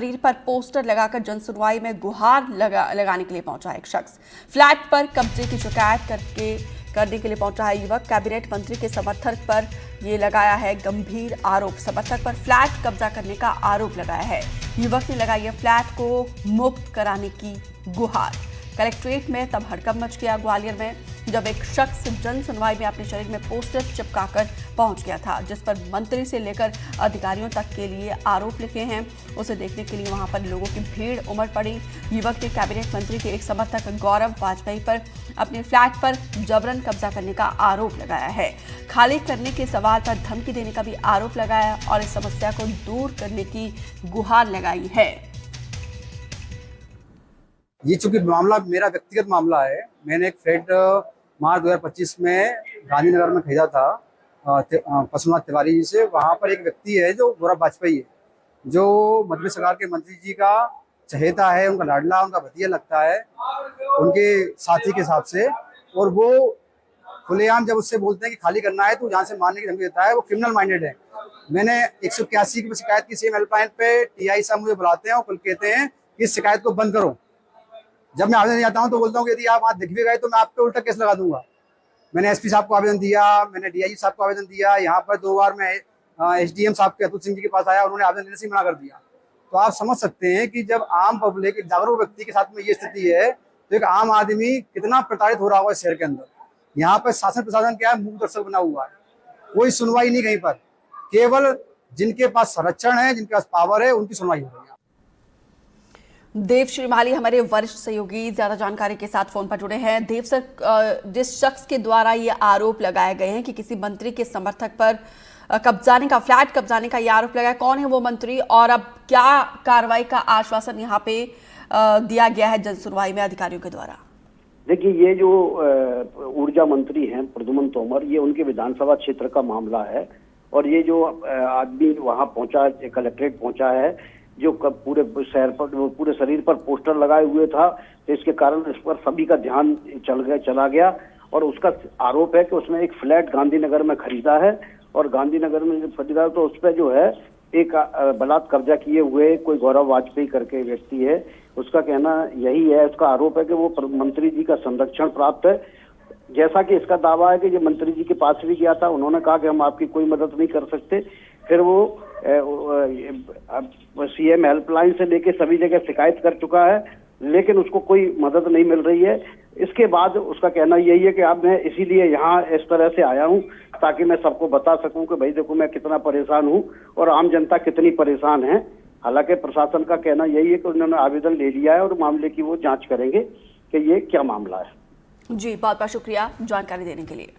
शरीर पर पोस्टर लगाकर जन सुनवाई में गुहार लगाने के लिए पहुंचा एक शख्स। फ्लैट पर कब्जे की शिकायत करने के लिए पहुंचा है युवक। कैबिनेट मंत्री के समर्थक पर ये लगाया है गंभीर आरोप। समर्थक पर फ्लैट कब्जा करने का आरोप लगाया है। युवक ने लगाई है फ्लैट को मुक्त कराने की गुहार। कलेक्ट्रेट में तब हड़कंप मच गया ग्वालियर में, जब एक शख्स जन सुनवाई में अपने शरीर में पोस्टर चिपकाकर पहुंच गया था, जिस पर मंत्री से लेकर अधिकारियों तक के लिए आरोप लिखे हैं। उसे देखने के लिए वहां पर लोगों की भीड़ उमड़ पड़ी। युवक ने कैबिनेट मंत्री के एक समर्थक गौरव वाजपेयी पर अपने फ्लैट पर जबरन कब्जा करने का आरोप लगाया है। खाली करने के सवाल पर धमकी देने का भी आरोप लगाया और इस समस्या को दूर करने की गुहार लगाई है। ये चूंकि मामला मेरा व्यक्तिगत मामला है, मैंने एक फ्लैट मार्च 2025 में गांधीनगर में खरीदा था पशुनाथ तिवारी जी से। वहाँ पर एक व्यक्ति है जो गौरव वाजपेयी है, जो मध्य सरकार के मंत्री जी का चहेता है, उनका लाडला, उनका भतीजा लगता है उनके साथी के हिसाब से। और वो खुलेआम जब उससे बोलते हैं कि खाली करना है तो जहाँ से मारने की धमकी देता है। वो क्रिमिनल माइंडेड है। मैंने 181 की शिकायत की सेम हेल्पलाइन पे। टीआई साहब मुझे बुलाते हैं और कुल कहते हैं कि इस शिकायत को बंद करो। जब मैं आवेदन जाता हूं तो बोलता हूं कि यदि आप वहां दिख भी गए तो मैं आप पे उल्टा केस लगा दूंगा। मैंने एसपी साहब को आवेदन दिया, मैंने डीआईजी साहब को आवेदन दिया। यहाँ पर 2 बार मैं एसडीएम साहब के अतुल सिंह जी के पास आया, उन्होंने आवेदन देने से मना कर दिया। तो आप समझ सकते हैं कि जब आम पब्लिक, एक जागरूक व्यक्ति के साथ में ये स्थिति है तो एक आम आदमी कितना प्रताड़ित हो रहा होगा इस शहर के अंदर। यहाँ पर शासन प्रशासन क्या है, मूक दर्शक बना हुआ है। कोई सुनवाई नहीं कहीं पर, केवल जिनके पास संरक्षण है, जिनके पास पावर है, उनकी सुनवाई हो रही है। देव श्रीमाली हमारे वरिष्ठ सहयोगी ज्यादा जानकारी के साथ फोन पर जुड़े हैं। देव सर, जिस शख्स के द्वारा ये आरोप लगाए गए हैं कि किसी मंत्री के समर्थक पर फ्लैट कब्जाने का ये आरोप लगाया, कौन है वो मंत्री और अब क्या कार्रवाई का आश्वासन यहाँ पे दिया गया है जन सुनवाई में अधिकारियों के द्वारा? देखिए, ये जो ऊर्जा मंत्री हैं प्रद्युम्न तोमर, ये उनके विधानसभा क्षेत्र का मामला है। और ये जो आदमी वहां पहुंचा, कलेक्ट्रेट पहुंचा है, जो पूरे शहर पर, पूरे शरीर पर पोस्टर लगाए हुए था, तो इसके कारण इस पर सभी का ध्यान चला गया। और उसका आरोप है कि उसने एक फ्लैट गांधीनगर में खरीदा है और गांधीनगर में जब खरीदा तो उस पर जो है एक बलात् कब्जा किए हुए कोई गौरव वाजपेयी करके व्यक्ति है। उसका कहना यही है, उसका आरोप है कि वो मंत्री जी का संरक्षण प्राप्त है। जैसा कि इसका दावा है कि ये मंत्री जी के पास भी गया था, उन्होंने कहा कि हम आपकी कोई मदद नहीं कर सकते। फिर वो सीएम हेल्पलाइन से लेके सभी जगह शिकायत कर चुका है, लेकिन उसको कोई मदद नहीं मिल रही है। इसके बाद उसका कहना यही है कि अब मैं इसीलिए यहाँ इस तरह से आया हूँ ताकि मैं सबको बता सकूं कि भाई देखो मैं कितना परेशान हूँ और आम जनता कितनी परेशान है। हालांकि प्रशासन का कहना यही है कि उन्होंने आवेदन ले लिया है और मामले की वो जांच करेंगे कि ये क्या मामला है। जी, बहुत बहुत शुक्रिया जानकारी देने के लिए।